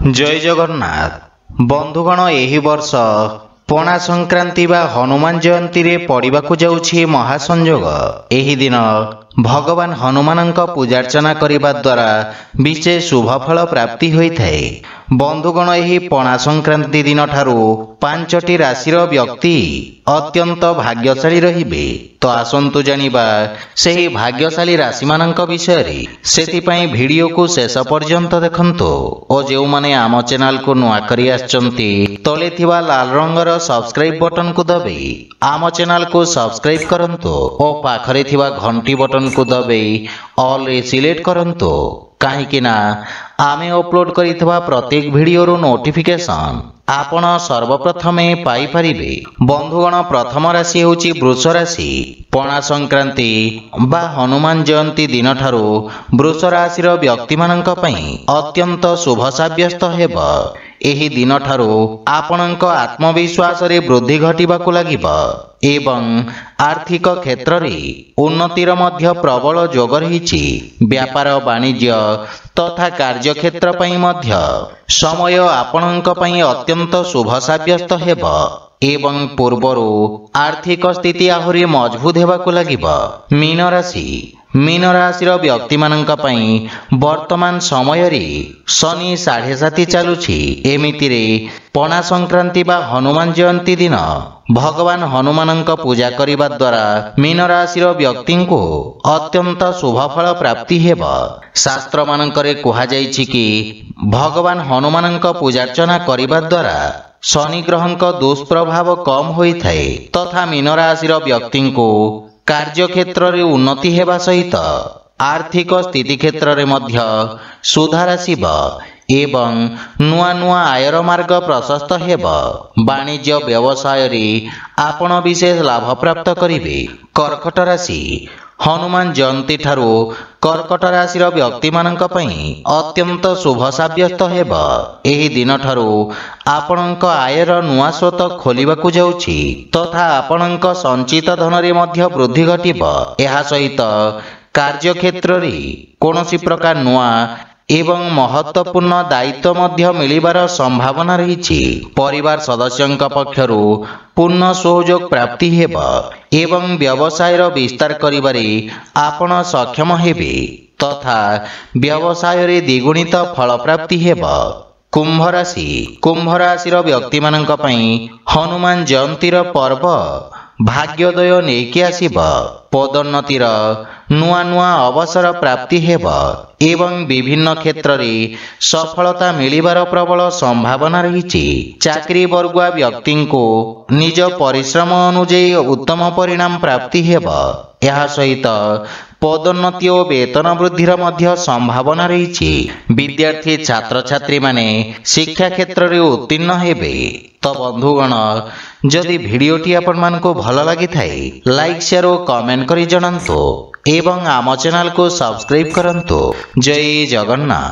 जय जगन्नाथ बंधुगण एही वर्ष पणा संक्रांति बा हनुमान जयंती रे पड़िबाकु जाउछि महासंयोग। एही दिन भगवान हनुमानंक पूजार्चना करिबा द्वारा विशेष शुभ फल प्राप्ति होइथाय। बंधुगण एही पणा संक्रांति दिन ठारू पांचटी राशिर व्यक्ति अत्यंत भाग्यशाली रहिबे। तो आसंतु जानिबा सेही भाग्यशाली राशि मानंक विषय रे। सेति पई वीडियो को शेष पर्यंत देखंतो ओ जेउ माने आम चैनल को नुआ करी आछंती तले थिबा लाल रंगर सब्सक्राइब बटन को दबे आम चैनल को सब्सक्राइब करंतो ओ पाखरे थिबा घंटी बटन को दबे ऑल रे सिलेक्ट करंतो काहेकि ना आमे अपलोड करितबा प्रत्येक वीडियो रो नोटिफिकेशन आपण सर्वप्रथमे पाई परिबे। बंधुगण प्रथम राशि होची वृष राशि। पणा संक्रांति बा हनुमान जयंती दिन ठारू वृष राशि रो व्यक्ति माननक पई अत्यंत शुभ साब्यस्त हेबो। एही दिन ठारू आपणक आत्मविश्वास रे वृद्धि घटिबाकु लागिबो एवं आर्थिक क्षेत्र रे उन्नतिर मध्य प्रबल जोग रहिछि। व्यापार वाणिज्य तथा कार्य क्षेत्र पई मध्य समय आपणक पई अत्यंत शुभ साब्यस्त हेबो एवं पूर्वरु आर्थिक स्थिति आहुरी मजबूत हेबाकु लागिबो। मीन राशि। मीन राशि व्यक्ति माननक पई वर्तमान समय रे शनि 7.5 चालुछि। एमिति रे पणा संक्रांति बा हनुमान जयंती दिन भगवान हनुमानंक पूजा करिबा द्वारा मीन राशि व्यक्ति को अत्यंत शुभ फल प्राप्ति हेबो। शास्त्र मानकरे कुहा जाइछि कि भगवान हनुमानंक पूजार्चना करिबा द्वारा शनि ग्रहंक दुष्प्रभाव कम होइथाय तथा मीन राशि व्यक्ति को कार्य क्षेत्र रे उन्नति हेबा सहित आर्थिक स्थिति क्षेत्र रे मध्य सुधार आसीबो एवं नुआ नुआ आयर मार्ग प्रशस्त हेबो। वाणिज्य व्यवसाय रे आपण विशेष लाभ प्राप्त करिवे। कर्कट राशि। हनुमान जयंती ठारू कर्कट राशि व्यक्ति माननक पई अत्यंत शुभ साब्यस्त हेबो। एही दिन ठारू आपणक आयर नुआ स्रोत खोलिबाकु जाउछि तथा आपणक संचित धन रे मध्य वृद्धि घटिबो। एहा सहित कार्य क्षेत्र रे कोनोसी प्रकार नुआ एवं महत्वपूर्ण दायित्व मध्य मिलिबार संभावना रहिछि। परिवार सदस्यंक पक्षरु पूर्ण सहयोग प्राप्ति हेबो एवं व्यवसाय विस्तार करिबारे आपण सक्षम हेबे तथा व्यवसाय रे द्विगुणित फल प्राप्ति हेबो। कुंभ राशि। कुंभ राशि व्यक्ति माननक पई हनुमान जयंतीर पर्व भाग्योदय नेकी आसीबो। पदोन्नतिर नुआ नुआ अवसर प्राप्ति हेबो एवं विभिन्न क्षेत्र रे सफलता मिलिबार प्रबल संभावना रहिछि। चाकरी वर्गुआ व्यक्ति को निज परिश्रम अनुଯାयी उत्तम परिणाम प्राप्ति हेबो। यह सहित पदोन्नति और वेतन वृद्धिर मध्य संभावना रहिछि। विद्यार्थी छात्र छात्री माने शिक्षा क्षेत्र रे उत्तीर्ण हेबे। तो बंधुगण जदि वीडियोटी आपण मानको भल लागि थाए लाइक शेयर और कमेंट करी जणांतो एवं आम चैनल को सब्सक्राइब करंतो। जय जगन्नाथ।